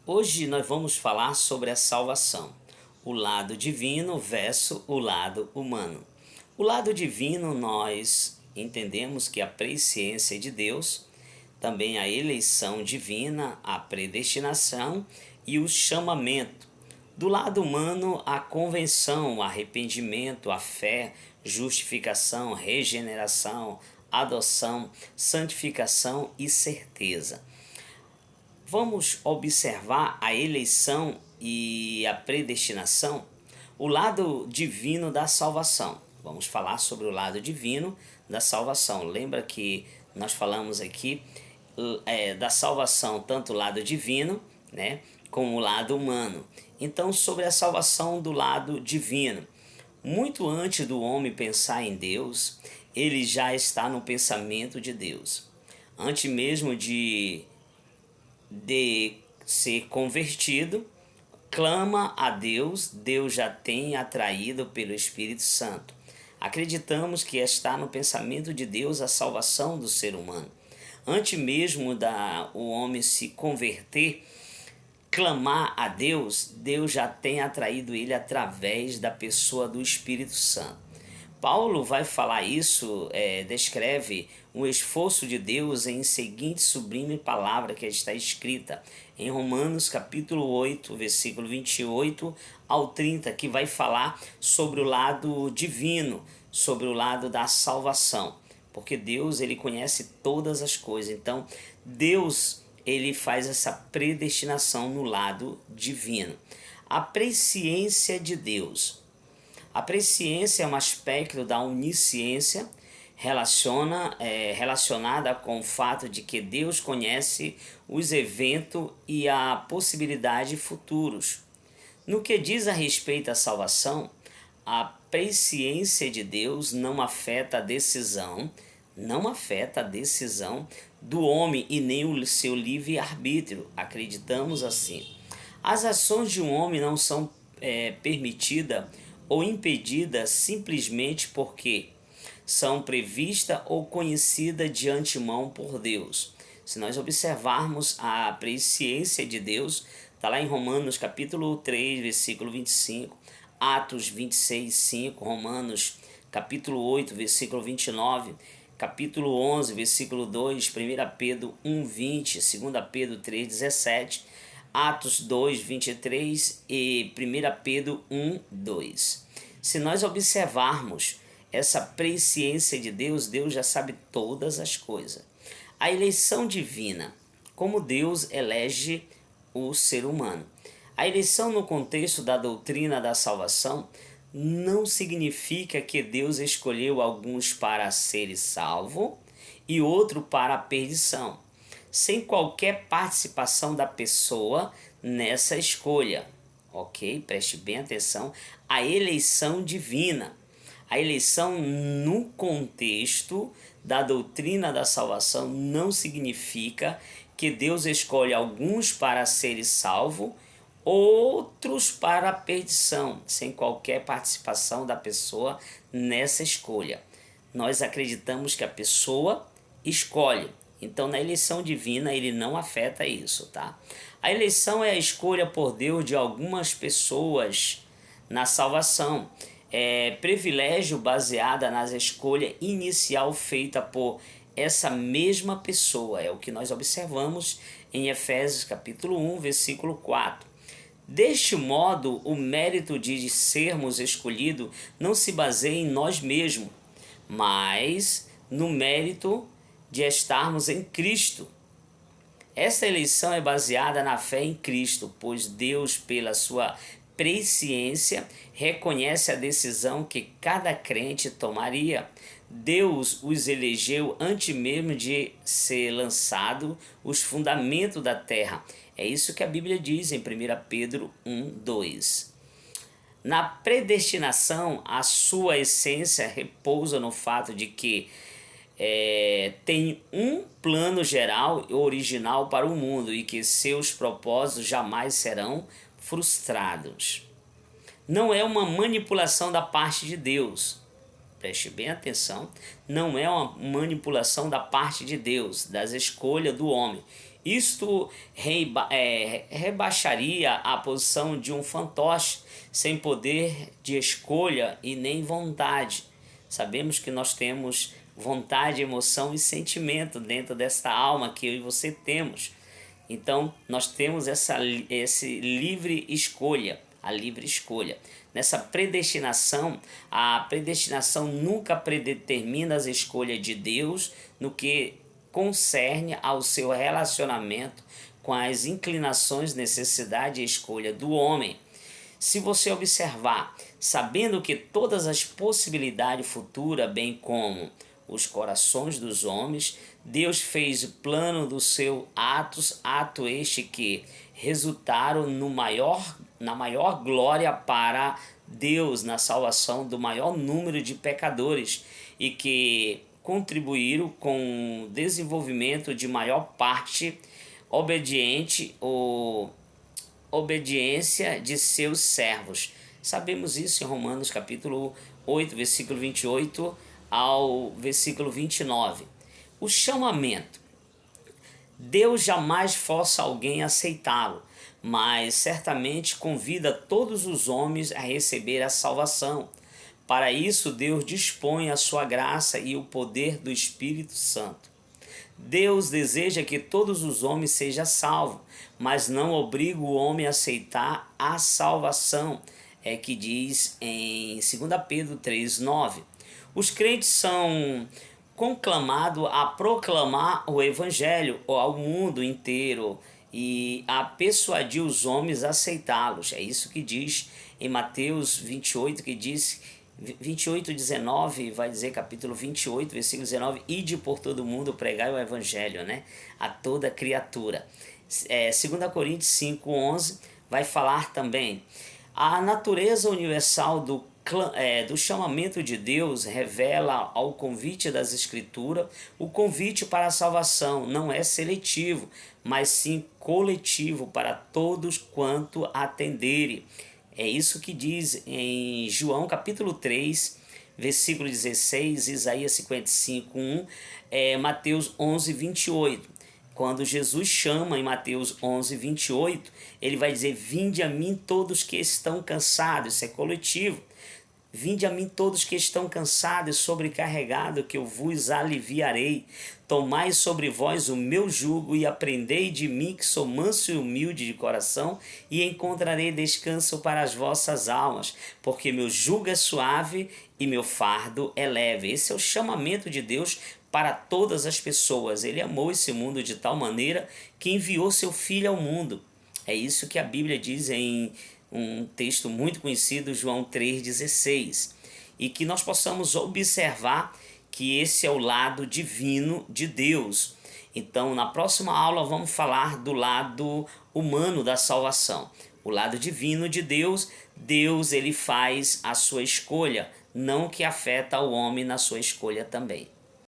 Hoje nós vamos falar sobre a salvação, o lado divino versus o lado humano. O lado divino nós entendemos que a presciência de Deus, também a eleição divina, a predestinação e o chamamento. Do lado humano, a convenção, o arrependimento, a fé, justificação, regeneração, adoção, santificação e certeza. Vamos observar a eleição e a predestinação, o lado divino da salvação. Vamos falar sobre o lado divino da salvação. Lembra que nós falamos aqui da salvação, tanto o lado divino, né, como o lado humano. Então, sobre a salvação do lado divino. Muito antes do homem pensar em Deus, ele já está no pensamento de Deus. Antes mesmo de ser convertido, clama a Deus, Deus já tem atraído pelo Espírito Santo. Acreditamos que está no pensamento de Deus a salvação do ser humano. Antes mesmo o homem se converter, clamar a Deus, Deus já tem atraído ele através da pessoa do Espírito Santo. Paulo vai falar isso, descreve o esforço de Deus em seguinte sublime palavra que está escrita em Romanos capítulo 8, versículo 28 ao 30, que vai falar sobre o lado divino, sobre o lado da salvação. Porque Deus, ele conhece todas as coisas. Então, Deus, ele faz essa predestinação no lado divino. A presciência de Deus. A presciência é um aspecto da onisciência relacionada com o fato de que Deus conhece os eventos e a possibilidade futuros. No que diz a respeito à salvação, a presciência de Deus não afeta a decisão do homem e nem o seu livre-arbítrio. Acreditamos assim. As ações de um homem não são permitidas ou impedidas simplesmente porque são previstas ou conhecidas de antemão por Deus. Se nós observarmos a presciência de Deus, está lá em Romanos capítulo 3, versículo 25, Atos 26, 5, Romanos capítulo 8, versículo 29, capítulo 11, versículo 2, 1 Pedro 1, 20, 2 Pedro 3, 17, Atos 2, 23 e 1 Pedro 1, 2. Se nós observarmos essa presciência de Deus, Deus já sabe todas as coisas. A eleição divina, como Deus elege o ser humano. A eleição no contexto da doutrina da salvação não significa que Deus escolheu alguns para serem salvos e outro para a perdição, sem qualquer participação da pessoa nessa escolha. Ok? Preste bem atenção. A eleição divina. A eleição no contexto da doutrina da salvação não significa que Deus escolhe alguns para serem salvos, outros para a perdição, sem qualquer participação da pessoa nessa escolha. Nós acreditamos que a pessoa escolhe. Então, na eleição divina, ele não afeta isso, tá? A eleição é a escolha por Deus de algumas pessoas na salvação. É privilégio baseada nas escolhas inicial feita por essa mesma pessoa. É o que nós observamos em Efésios capítulo 1, versículo 4. Deste modo, o mérito de sermos escolhidos não se baseia em nós mesmos, mas no mérito de estarmos em Cristo. Essa eleição é baseada na fé em Cristo, pois Deus, pela sua presciência, reconhece a decisão que cada crente tomaria. Deus os elegeu antes mesmo de ser lançado os fundamentos da terra. É isso que a Bíblia diz em 1 Pedro 1, 2. Na predestinação, a sua essência repousa no fato de que tem um plano geral e original para o mundo e que seus propósitos jamais serão frustrados. Não é uma manipulação da parte de Deus. Preste bem atenção. Não é uma manipulação da parte de Deus, das escolhas do homem. Isto rebaixaria a posição de um fantoche sem poder de escolha e nem vontade. Sabemos que nós temos vontade, emoção e sentimento dentro desta alma que eu e você temos. Então, nós temos esse livre escolha, a livre escolha. Nessa predestinação, a predestinação nunca predetermina as escolhas de Deus no que concerne ao seu relacionamento com as inclinações, necessidade e escolha do homem. Se você observar, sabendo que todas as possibilidades futuras, bem como os corações dos homens, Deus fez o plano dos seus ato este que resultaram na maior glória para Deus, na salvação do maior número de pecadores e que contribuíram com o desenvolvimento de maior parte obediência de seus servos. Sabemos isso em Romanos capítulo 8, versículo 28 ao versículo 29. O chamamento. Deus jamais força alguém a aceitá-lo, mas certamente convida todos os homens a receber a salvação. Para isso, Deus dispõe a sua graça e o poder do Espírito Santo. Deus deseja que todos os homens sejam salvos, mas não obriga o homem a aceitar a salvação, é que diz em 2 Pedro 3,9. Os crentes são conclamados a proclamar o Evangelho ao mundo inteiro e a persuadir os homens a aceitá-los. É isso que diz em Mateus 28, que diz 28:19, vai dizer capítulo 28, versículo 19, ide por todo mundo pregai o Evangelho, né, a toda criatura. 2 Coríntios 5:11 vai falar também, a natureza universal do chamamento de Deus revela ao convite das Escrituras o convite para a salvação não é seletivo, mas sim coletivo para todos quanto atenderem. É isso que diz em João capítulo 3, versículo 16, Isaías 55:1, Mateus 11:28. Quando Jesus chama em Mateus 11:28, ele vai dizer, vinde a mim todos que estão cansados, isso é coletivo. Vinde a mim todos que estão cansados e sobrecarregados, que eu vos aliviarei. Tomai sobre vós o meu jugo e aprendei de mim, que sou manso e humilde de coração, e encontrarei descanso para as vossas almas, porque meu jugo é suave e meu fardo é leve. Esse é o chamamento de Deus para todas as pessoas. Ele amou esse mundo de tal maneira que enviou seu Filho ao mundo. É isso que a Bíblia diz em um texto muito conhecido, João 3,16, e que nós possamos observar que esse é o lado divino de Deus. Então, na próxima aula vamos falar do lado humano da salvação. O lado divino de Deus, Deus ele faz a sua escolha, não que afeta o homem na sua escolha também.